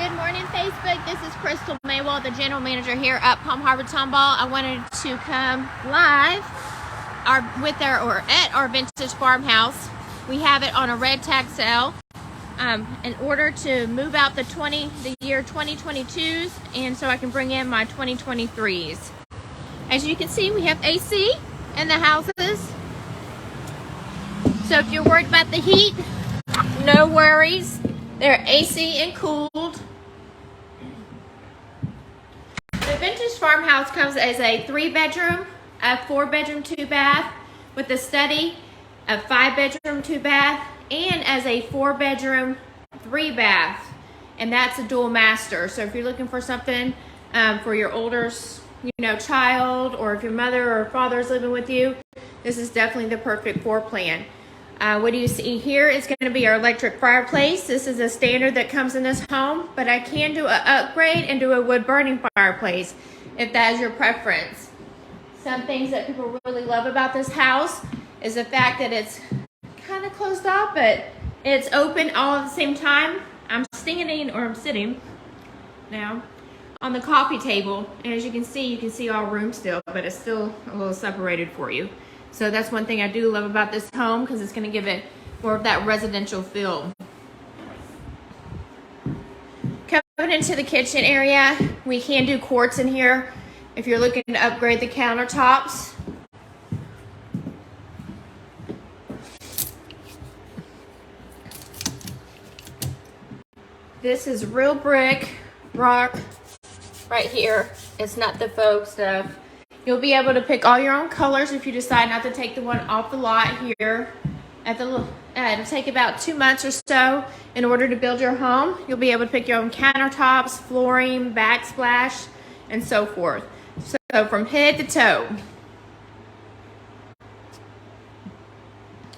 Good morning, Facebook. This is Crystal Maywell, the general manager here at Palm Harbor Tomball. I wanted to come live at our vintage farmhouse. We have it on a red tag sale in order to move out the year 2022s, and so I can bring in my 2023s. As you can see, we have AC in the houses. So if you're worried about the heat, no worries. They're AC and cooled. The vintage farmhouse comes as a 3-bedroom, a 4-bedroom, 2-bath, with a study, a 5-bedroom, 2-bath, and as a 4-bedroom, 3-bath. And that's a dual master. So if you're looking for something for your older, child, or if your mother or father is living with you, this is definitely the perfect floor plan. What do you see here is going to be our electric fireplace. This is a standard that comes in this home, but I can do an upgrade and do a wood burning fireplace if that is your preference. Some things that people really love about this house is the fact that it's kind of closed off, but it's open all at the same time. I'm sitting now on the coffee table, and as you can see all room still, but it's still a little separated for you. So that's one thing I do love about this home, because it's going to give it more of that residential feel. Coming into the kitchen area, we can do quartz in here if you're looking to upgrade the countertops. This is real brick, rock, right here. It's not the faux stuff. You'll be able to pick all your own colors if you decide not to take the one off the lot here. It'll take about 2 months or so in order to build your home. You'll be able to pick your own countertops, flooring, backsplash, and so forth. So from head to toe.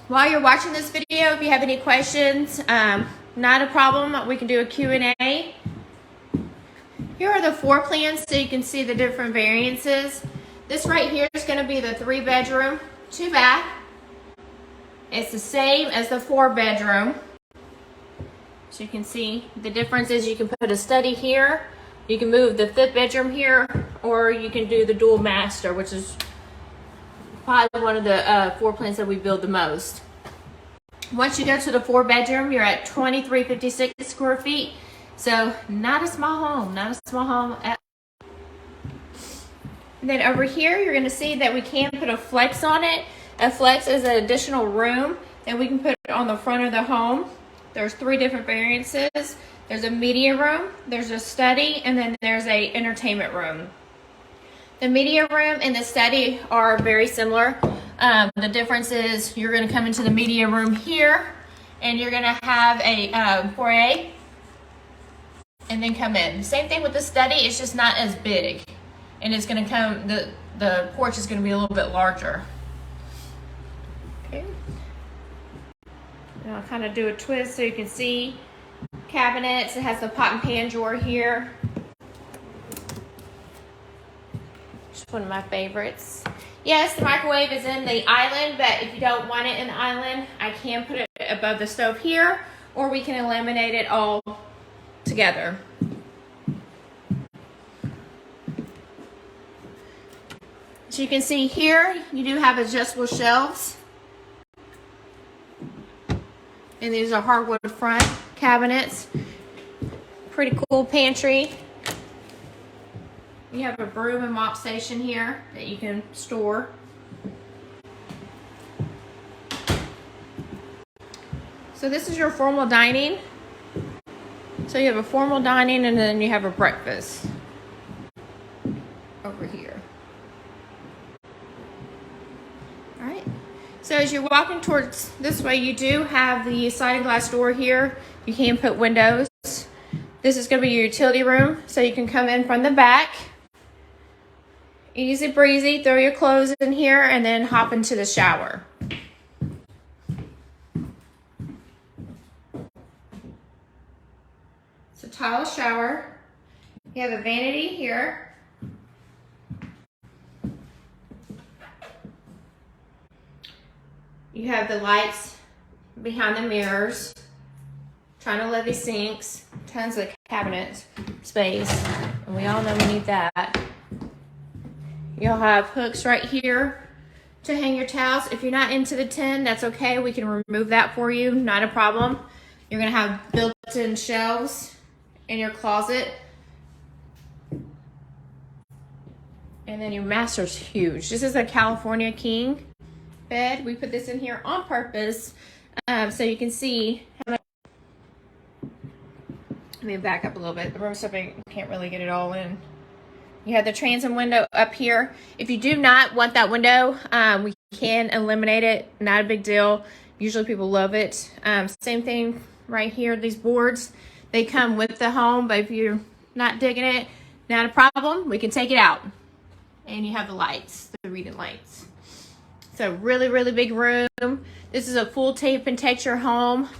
While you're watching this video, if you have any questions, not a problem. We can do a Q&A. Here are the floor plans so you can see the different variances. This right here is going to be the 3-bedroom, 2-bath. It's the same as the 4-bedroom. So you can see the difference is you can put a study here, you can move the 5th bedroom here, or you can do the dual master, which is probably one of the floor plans that we build the most. Once you go to the 4-bedroom, you're at 2356 square feet. So not a small home at. And then over here, you're going to see that we can put a flex on it. A flex is an additional room that we can put on the front of the home. There's 3 different variances. There's a media room, there's a study, and then there's a entertainment room. The media room and the study are very similar. The difference is you're going to come into the media room here, and you're going to have a foyer, and then come in. Same thing with the study, it's just not as big. And it's going to come, the porch is going to be a little bit larger. Okay. And I'll kind of do a twist so you can see cabinets. It has the pot and pan drawer here. Just one of my favorites. Yes, the microwave is in the island, but if you don't want it in the island, I can put it above the stove here, or we can eliminate it all together. So you can see here, you do have adjustable shelves. And these are hardwood front cabinets. Pretty cool pantry. You have a broom and mop station here that you can store. So this is your formal dining. So you have a formal dining, and then you have a breakfast over here. So as you're walking towards this way, you do have the sliding glass door here. You can put windows. This is going to be your utility room, so you can come in from the back. Easy breezy, throw your clothes in here, and then hop into the shower. It's a tile shower. You have a vanity here. You have the lights behind the mirrors. trying to levy sinks, tons of cabinet space, and we all know we need that. You'll have hooks right here to hang your towels. If you're not into the 10, that's okay. We can remove that for you, not a problem. You're gonna have built-in shelves in your closet. And then your master's huge. This is a California king bed. We put this in here on purpose so you can see how much. Let me back up a little bit. The room stuffing, can't really get it all in. You have the transom window up here. If you do not want that window, we can eliminate it. Not a big deal. Usually people love it. Same thing right here. These boards, they come with the home, but if you're not digging it, not a problem. We can take it out. And you have the lights, the reading lights. So really, really big room. This is a full tape and texture home.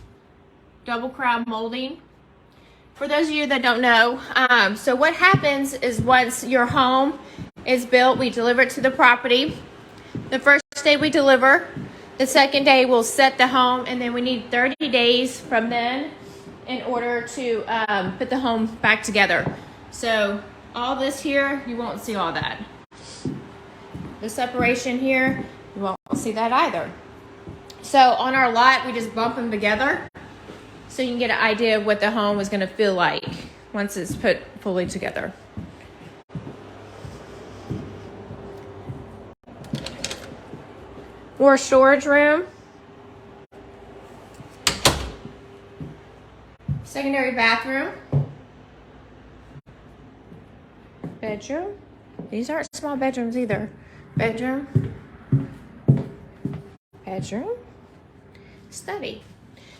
Double crown molding. For those of you that don't know, so what happens is once your home is built, we deliver it to the property. The first day we deliver, the second day we'll set the home, and then we need 30 days from then in order to put the home back together. So all this here, you won't see all that. The separation here, you won't see that either. So on our lot, we just bump them together so you can get an idea of what the home is going to feel like once it's put fully together. More storage room. Secondary bathroom. Bedroom. These aren't small bedrooms either. Bedroom. Bedroom. Study.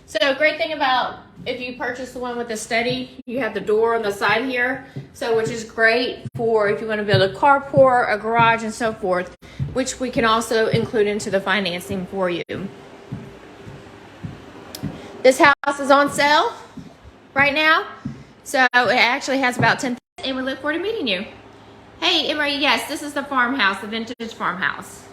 So great thing about if you purchase the one with the study, you have the door on the side here. So which is great for if you want to build a carport, a garage, and so forth, which we can also include into the financing for you. This house is on sale right now. So it actually has about 10, and we look forward to meeting you. Hey, Emery, yes, this is the farmhouse, the vintage farmhouse.